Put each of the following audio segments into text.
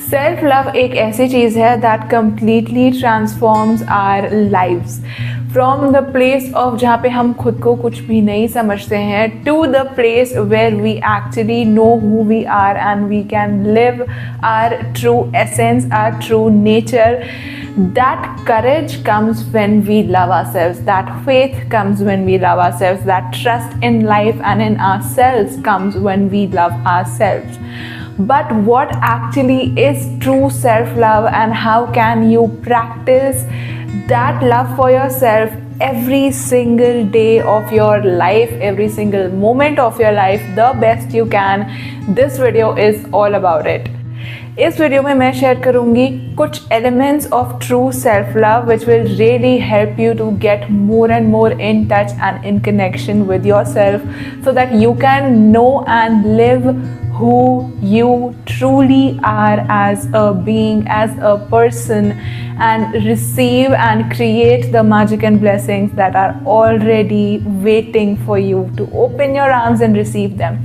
Self love एक ऐसी चीज़ है that completely transforms our lives from the place of जहाँ पे हम खुद को कुछ भी नहीं समझते हैं to the place where we actually know who we are and we can live our true essence, our true nature. That courage comes when we love ourselves, that faith comes when we love ourselves, that trust in life and in ourselves comes when we love ourselves. But what actually is true self-love and how can you practice that love for yourself every single day of your life, every single moment of your life the best you can? This video is all about it. इस video में मैं share करूंगी कुछ elements of true self love which will really help you to get more and more in touch and in connection with yourself so that you can know and live who you truly are as a being, as a person, and receive and create the magic and blessings that are already waiting for you to open your arms and receive them.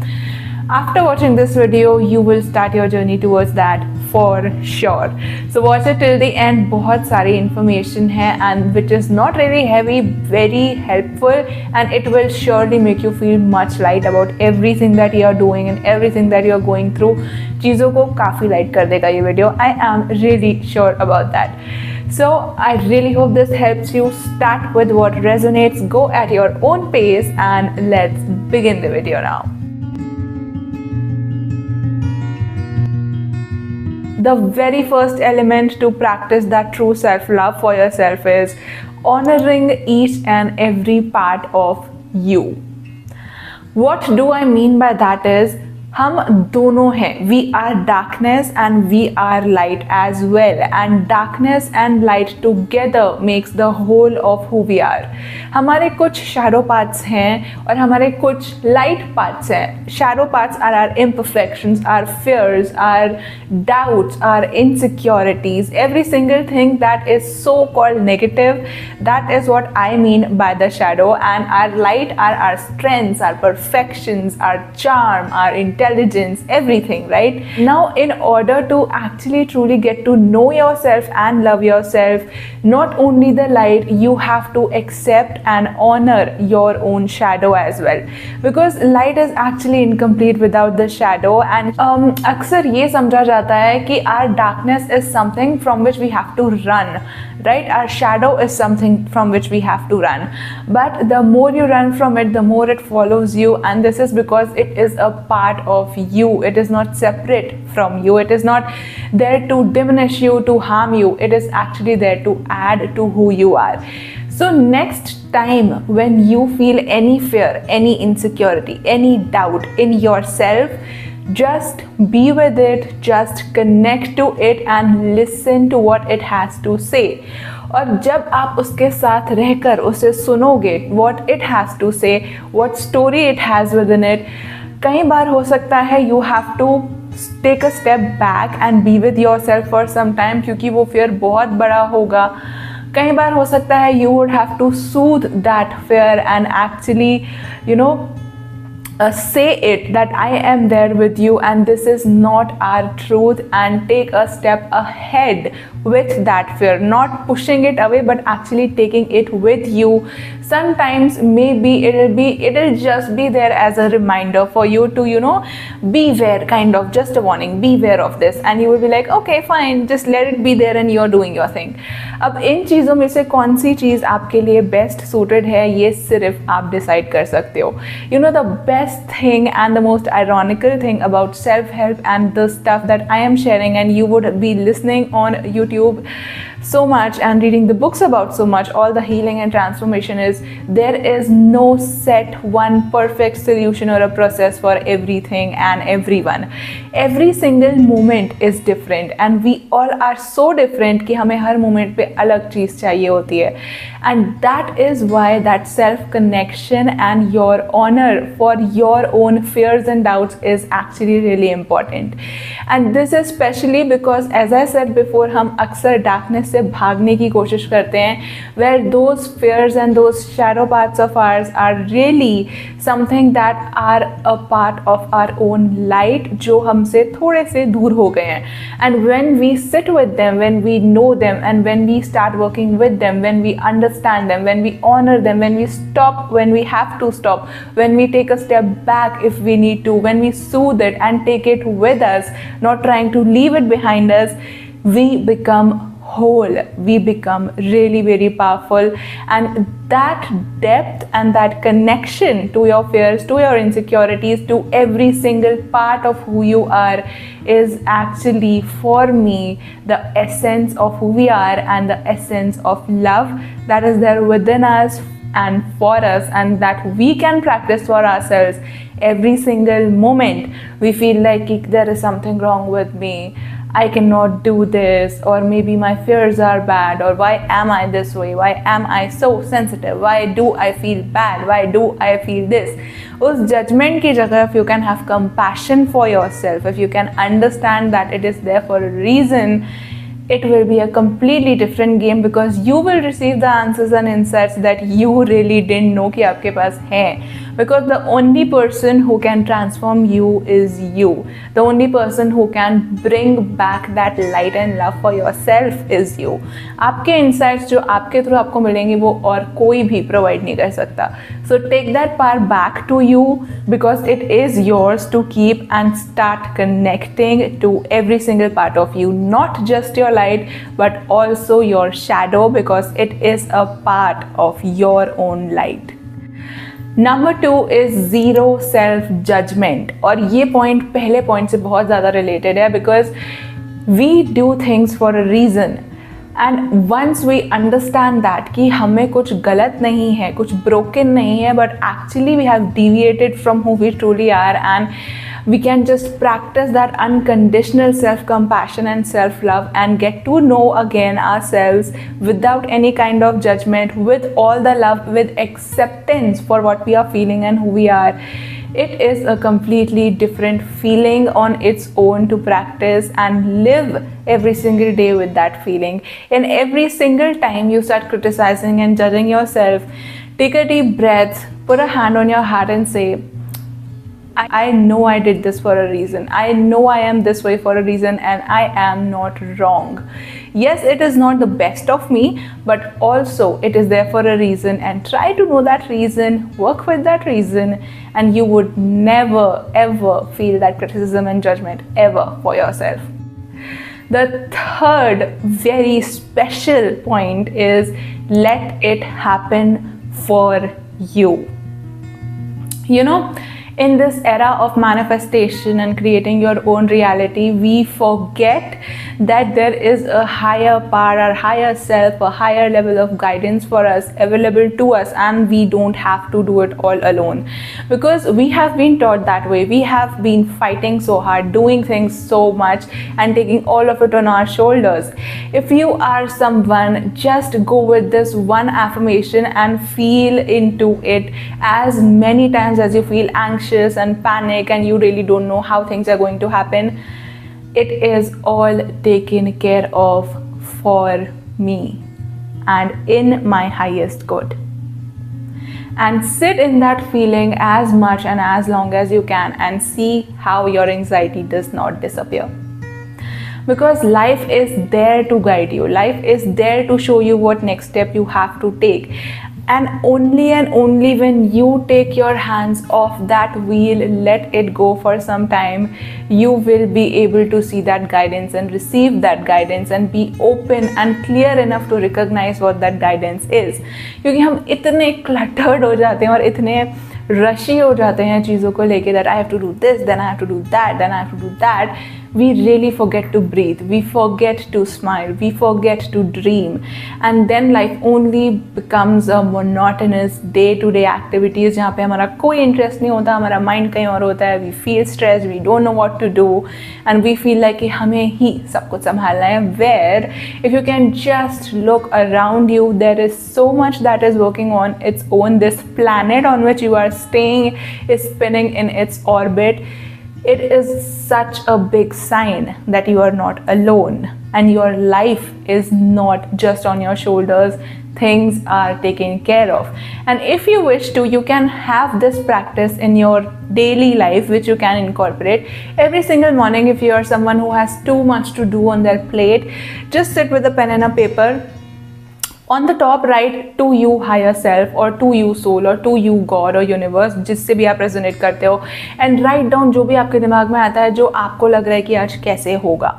After watching this video, you will start your journey towards that for sure. So watch it till the end. बहुत सारी information है and which is not really heavy, very helpful, and it will surely make you feel much light about everything that you are doing and everything that you are going through. चीज़ों को काफ़ी light कर देगा ये video. I am really sure about that. So I really hope this helps you. Start with what resonates, go at your own pace, and let's begin the video now. The very first element to practice that true self-love for yourself is honoring each and every part of you. What do I mean by that is हम दोनों हैं. We are darkness and we are light as well, and darkness and light together makes the whole of who we are. हमारे कुछ shadow parts हैं और हमारे कुछ light parts हैं. Shadow parts are our imperfections, our fears, our doubts, our insecurities, every single thing that is so called negative. That is what I mean by the shadow, and our light are our strengths, our perfections, our charm, our intelligence, everything, right? Now, in order to actually truly get to know yourself and love yourself, not only the light, you have to accept and honor your own shadow as well, because light is actually incomplete without the shadow. And अक्सर ये समझा जाता है कि our darkness is something from which we have to run, right? Our shadow is something from which we have to run, but the more you run from it, the more it follows you, and this is because it is a part of you. It is not separate from you. It is not there to diminish you, to harm you. It is actually there to add to who you are. So next time when you feel any fear, any insecurity, any doubt in yourself, just be with it, just connect to it and listen to what it has to say. और जब आप उसके साथ रहकर उसे सुनोगे, what it has to say, what story it has within it, कई बार हो सकता है you have to take a step back and be with yourself for some time, क्योंकि वो fear बहुत बड़ा होगा. कई बार हो सकता है you would have to soothe that fear and actually, you know, say it that I am there with you and this is not our truth, and take a step ahead with that fear, not pushing it away but actually taking it with you. Sometimes maybe it'll just be there as a reminder for you to, you know, beware, kind of just a warning, beware of this, and you will be like okay fine, just let it be there and you're doing your thing. अब इन चीज़ों में से कौन सी चीज़ आपके लिए best suited है ये सिर्फ आप डिसाइड कर सकते हो. You know, the best thing and the most ironical thing about self-help and the stuff that I am sharing, and you would be listening on YouTube so much and reading the books about so much, all the healing and transformation, is there is no set one perfect solution or a process for everything and everyone. Every single moment is different and we all are so different कि हमें हर moment पे अलग चीज़ चाहिए होती है. And that is why that self connection and your honor for your own fears and doubts is actually really important. And this is especially because, as I said before, हम अक्सर darkness से भागने की कोशिश करते हैं, where those fears and those shadow parts of ours are really something that are a part of our own light, जो हमसे थोड़े से दूर हो गए हैं. And when we sit with them, when we know them, and when we start working with them, when we understand them, when we honor them, when we stop when we have to stop, when we take a step back if we need to, when we soothe it and take it with us, not trying to leave it behind us, we become whole. We become really very powerful. And that depth and that connection to your fears, to your insecurities, to every single part of who you are is actually, for me, the essence of who we are and the essence of love that is there within us and for us, and that we can practice for ourselves every single moment we feel like there is something wrong with me, I cannot do this, or maybe my fears are bad, or why am I this way, why am I so sensitive, why do I feel bad, why do I feel this. उस judgment की जगह, if you can have compassion for yourself, if you can understand that it is there for a reason, it will be a completely different game, because you will receive the answers and insights that you really didn't know कि आपके पास हैं. Because the only person who can transform you is you. The only person who can bring back that light and love for yourself is you. आपके insights जो आपके through आपको मिलेंगे वो और कोई भी provide नहीं कर सकता. So take that power back to you, because it is yours to keep, and start connecting to every single part of you. Not just your light, but also your shadow, because it is a part of your own light. Number 2 is zero self judgment. और ये point पहले point से बहुत ज़्यादा related है, because we do things for a reason. And once we understand that कि हमें कुछ गलत नहीं है, कुछ broken नहीं है, but actually we have deviated from who we truly are, and we can just practice that unconditional self-compassion and self-love and get to know again ourselves without any kind of judgment, with all the love, with acceptance for what we are feeling and who we are. It is a completely different feeling on its own to practice and live every single day with that feeling. And every single time you start criticizing and judging yourself, take a deep breath, put a hand on your heart and say, I know I did this for a reason. I know I am this way for a reason, and I am not wrong. Yes, it is not the best of me, but also it is there for a reason, and try to know that reason, work with that reason, and you would never ever feel that criticism and judgment ever for yourself. The third very special point is let it happen for you. You know, in this era of manifestation and creating your own reality, we forget that there is a higher power, or higher self, a higher level of guidance for us available to us, and we don't have to do it all alone. Because we have been taught that way. We have been fighting so hard, doing things so much, and taking all of it on our shoulders. If you are someone, just go with this one affirmation and feel into it as many times as you feel anxious and panic and you really don't know how things are going to happen. It is all taken care of for me and in my highest good. And sit in that feeling as much and as long as you can, and see how your anxiety does not disappear. Because life is there to guide you. Life is there to show you what next step you have to take. And only when you take your hands off that wheel, let it go for some time, you will be able to see that guidance and receive that guidance and be open and clear enough to recognize what that guidance is. क्योंकि हम इतने cluttered हो जाते हैं और इतने rushy हो जाते हैं चीज़ों को लेके, that I have to do this, then I have to do that, then I have to do that. We really forget to breathe, we forget to smile, we forget to dream, and then life only becomes a monotonous day-to-day activities जहाँ पे हमारा कोई interest नहीं होता, हमारा mind कहीं और होता है. We feel stressed, we don't know what to do, and we feel like कि हमें ही सब कुछ संभालना है. Where if you can just look around you, there is so much that is working on its own. This planet on which you are staying is spinning in its orbit. it is such a big sign that you are not alone and your life is not just on your shoulders. Things are taken care of. And if you wish to, you can have this practice in your daily life, which you can incorporate every single morning. If you are someone who has too much to do on their plate, just sit with a pen and a paper. On the top, write to you higher self or to you soul or to you God or universe, जिससे भी आप resonate करते हो, and write down जो भी आपके दिमाग में आता है, जो आपको लग रहा है कि आज कैसे होगा,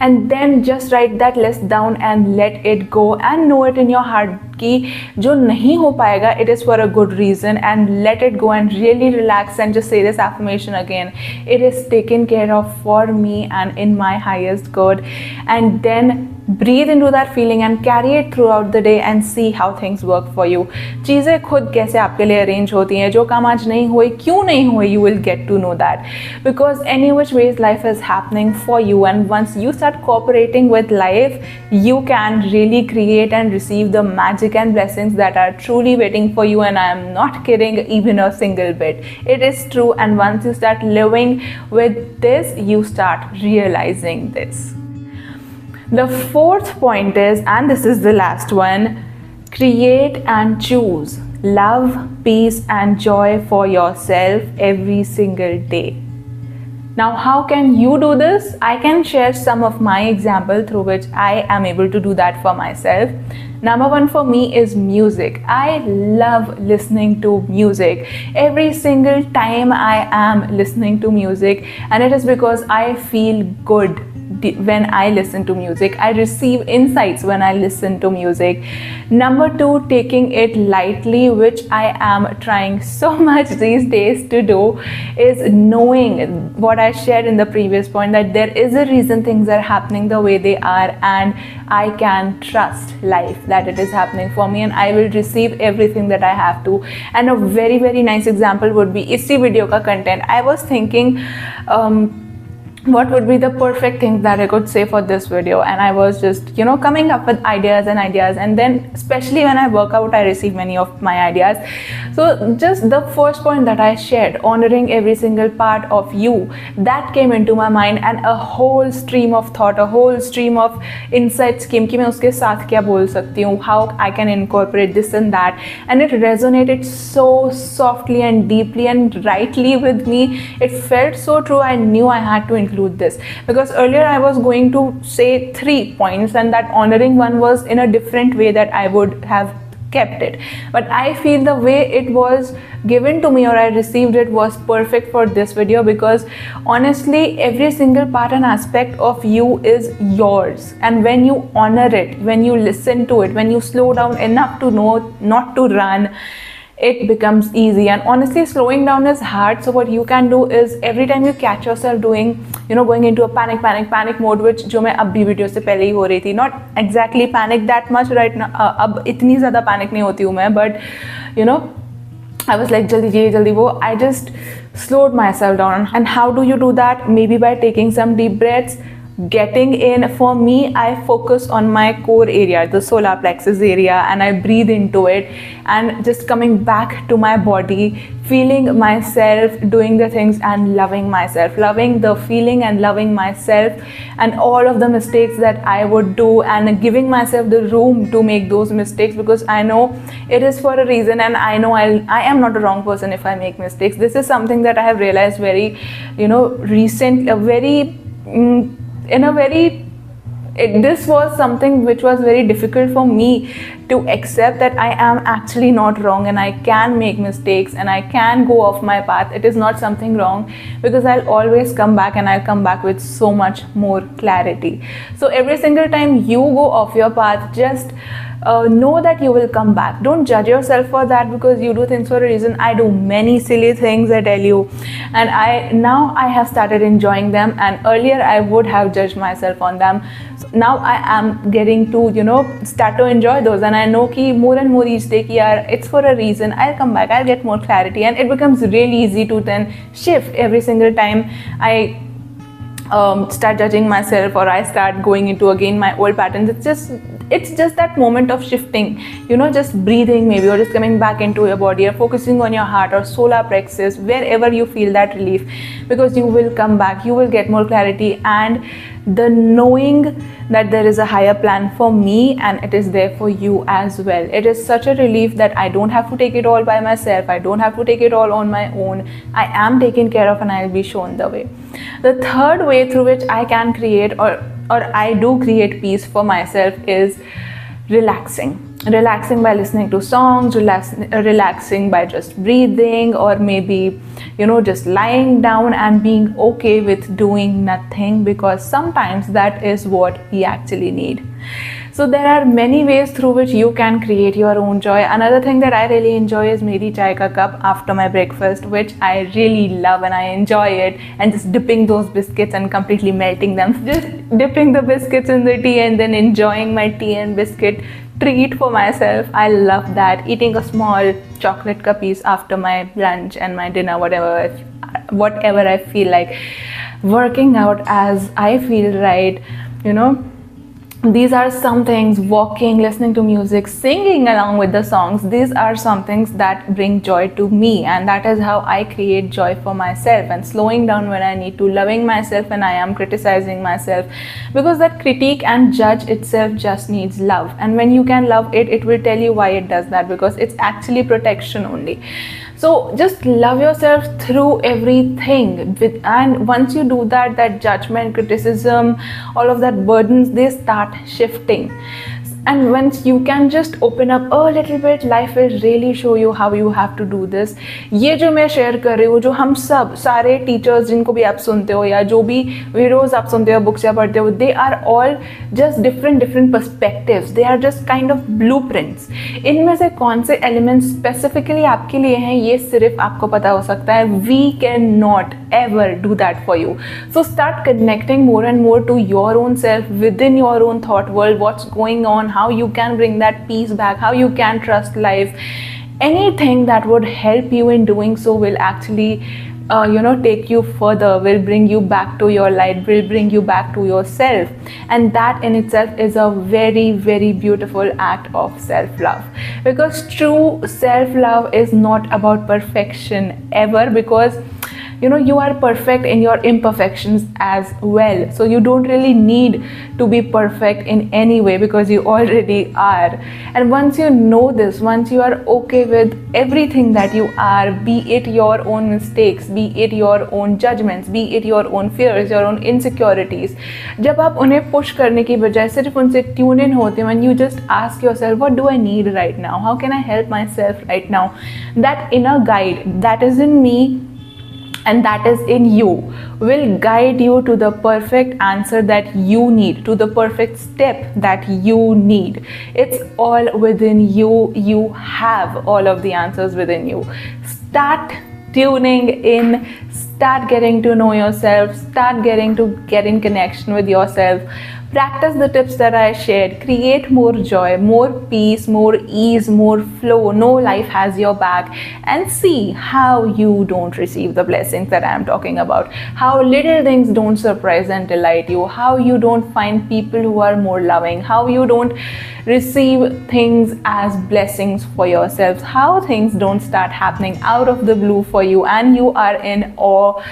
and then just write that list down and let it go and know it in your heart कि जो नहीं हो पाएगा, it is for a good reason, and let it go and really relax and just say this affirmation again. It is taken care of for me and in my highest good. And then breathe into that feeling and carry it throughout the day and see how things work for you. चीज़ें खुद कैसे आपके लिए arrange होती हैं, जो काम आज नहीं हुई, क्यों नहीं हुई, you will get to know that. Because any which ways life is happening for you, and once you start cooperating with life, you can really create and receive the magic and blessings that are truly waiting for you. And I am not kidding even a single bit. It is true, and once you start living with this, you start realizing this. The fourth point is, and this is the last one, create and choose love, peace and joy for yourself every single day. Now, how can you do this? I can share some of my example through which I am able to do that for myself. Number one for me is music. I love listening to music. Every single time I am listening to music, and it is because I feel good when I listen to music. I receive insights when I listen to music. Number two, taking it lightly, which I am trying so much these days to do, is knowing what I shared in the previous point, that there is a reason things are happening the way they are, and I can trust life that it is happening for me and I will receive everything that I have to. And a very, very nice example would be इसी video का content. I was thinking what would be the perfect thing that I could say for this video, and I was just coming up with ideas, and then especially when I work out, I receive many of my ideas. So just the first point that I shared, honoring every single part of you, that came into my mind, and a whole stream of thought, a whole stream of insights came कि मैं उसके साथ क्या बोल सकती हूँ, how I can incorporate this and that, and it resonated so softly and deeply and rightly with me. It felt so true. I knew I had to include this, because earlier I was going to say 3 points, and that honoring one was in a different way that I would have kept it, but I feel the way it was given to me or I received it was perfect for this video, because honestly every single part and aspect of you is yours, and when you honor it, when you listen to it, when you slow down enough to know not to run, it becomes easy. And honestly, slowing down is hard. So what you can do is, every time you catch yourself doing, going into a panic mode, which जो मैं अब भी video से पहले ही हो रही थी, not exactly panic that much right now, अब इतनी ज़्यादा panic नहीं होती हूँ मैं, but I was like जल्दी वो, I just slowed myself down. And how do you do that? Maybe by taking some deep breaths, getting in. For me, I focus on my core area, the solar plexus area, and I breathe into it, and just coming back to my body, feeling myself doing the things and loving myself, loving the feeling and loving myself and all of the mistakes that I would do, and giving myself the room to make those mistakes, because I know it is for a reason, and I know I am not a wrong person if I make mistakes. This is something that I have realized very this was something which was very difficult for me to accept, that I am actually not wrong and I can make mistakes and I can go off my path. It is not something wrong, because I'll always come back, and I'll come back with so much more clarity. So every single time you go off your path, just know that you will come back. Don't judge yourself for that, because you do things for a reason. I do many silly things, I tell you, and now I have started enjoying them, and earlier I would have judged myself on them. So now I am getting to start to enjoy those, and I know ki more and more each day ki yaar, it's for a reason. I'll come back, I'll get more clarity, and it becomes really easy to then shift every single time I start judging myself, or I start going into again my old patterns. It's just that moment of shifting, just breathing maybe, or just coming back into your body, or focusing on your heart or solar plexus, wherever you feel that relief, because you will come back, you will get more clarity, and the knowing that there is a higher plan for me and it is there for you as well. It is such a relief that I don't have to take it all by myself, I don't have to take it all on my own. I am taken care of and I'll be shown the way. The third way through which I can create or I do create peace for myself is relaxing by listening to songs, relaxing by just breathing, or maybe just lying down and being okay with doing nothing, because sometimes that is what we actually need. So there are many ways through which you can create your own joy. Another thing that I really enjoy is meri chai ka cup after my breakfast, which I really love and I enjoy it, and just dipping those biscuits and completely melting them, just dipping the biscuits in the tea and then enjoying my tea and biscuit treat for myself. I love that. Eating a small chocolate ka piece after my lunch and my dinner, whatever I feel like. Working out as I feel right, these are some things. Walking, listening to music, singing along with the songs, these are some things that bring joy to me, and that is how I create joy for myself. And slowing down when I need to, loving myself when I am criticizing myself, because that critique and judge itself just needs love, and when you can love it, it will tell you why it does that, because it's actually protection only. So just love yourself through everything, and once you do that, that judgment, criticism, all of that burdens, they start shifting. And once you can just open up a little bit, life will really show you how you have to do this. ये जो मैं share कर रही हूँ, जो हम सब सारे टीचर्स जिनको भी आप सुनते हो, या जो भी वीडियोस आप सुनते हो, बुक्स या पढ़ते हो, they are all just different perspectives. They are just kind of blueprints. इनमें से कौन से elements specifically आपके लिए हैं, ये सिर्फ आपको पता हो सकता है. We cannot ever do that for you. So start connecting more and more to your own self, within your own thought world, what's going on, how you can bring that peace back, how you can trust life. Anything that would help you in doing so will actually take you further, will bring you back to your light, will bring you back to yourself. And that in itself is a very, very beautiful act of self-love, because true self-love is not about perfection ever, because you are perfect in your imperfections as well. So you don't really need to be perfect in any way, because you already are. And once you know this, once you are okay with everything that you are, be it your own mistakes, be it your own judgments, be it your own fears, your own insecurities, जब आप उन्हें push करने की बजाय सिर्फ उनसे tune in होते हैं, when you just ask yourself, what do I need right now? How can I help myself right now? That inner guide that is in me and that is in you will guide you to the perfect answer that you need, to the perfect step that you need. It's all within you. You have all of the answers within you. Start tuning in, start getting to know yourself, start getting to get in connection with yourself. Practice the tips that I shared. Create more joy, more peace, more ease, more flow. Know life has your back, and see how you don't receive the blessings that I am talking about. How little things don't surprise and delight you. How you don't find people who are more loving. How you don't receive things as blessings for yourselves. How things don't start happening out of the blue for you, and you are in awe,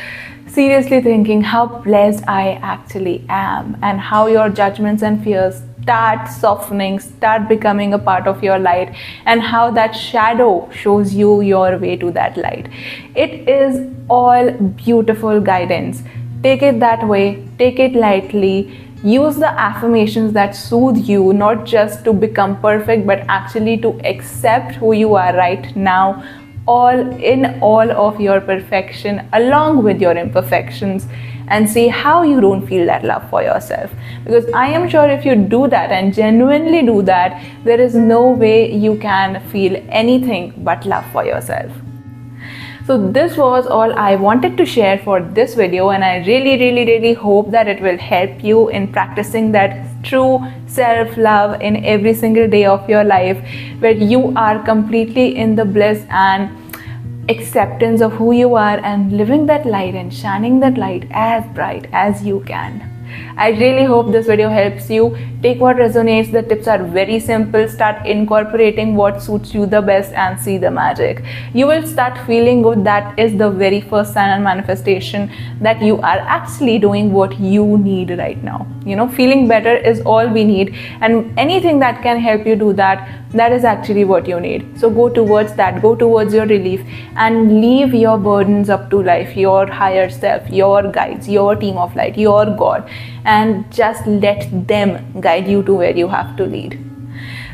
seriously thinking how blessed I actually am, and how your judgments and fears start softening, start becoming a part of your light, and how that shadow shows you your way to that light. It is all beautiful guidance. Take it that way, take it lightly. Use the affirmations that soothe you, not just to become perfect, but actually to accept who you are right now, all of your perfection along with your imperfections, and see how you don't feel that love for yourself. Because I am sure if you do that and genuinely do that, there is no way you can feel anything but love for yourself. So this was all I wanted to share for this video, and I really hope that it will help you in practicing that true self-love in every single day of your life, where you are completely in the bliss and acceptance of who you are and living that light and shining that light as bright as you can. I really hope this video helps you. Take what resonates. The tips are very simple. Start incorporating what suits you the best and see the magic. You will start feeling good. That is the very first sign and manifestation that you are actually doing what you need right now. Feeling better is all we need, and anything that can help you do that, that is actually what you need. So go towards that, go towards your relief, and leave your burdens up to life, your higher self, your guides, your team of light, your God, and just let them guide you to where you have to lead.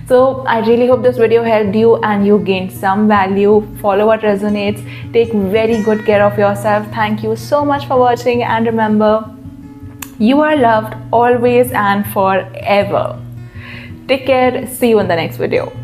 So I really hope this video helped you and you gained some value. Follow what resonates. Take very good care of yourself. Thank you so much for watching, and remember, you are loved always and forever. Take care. See you in the next video.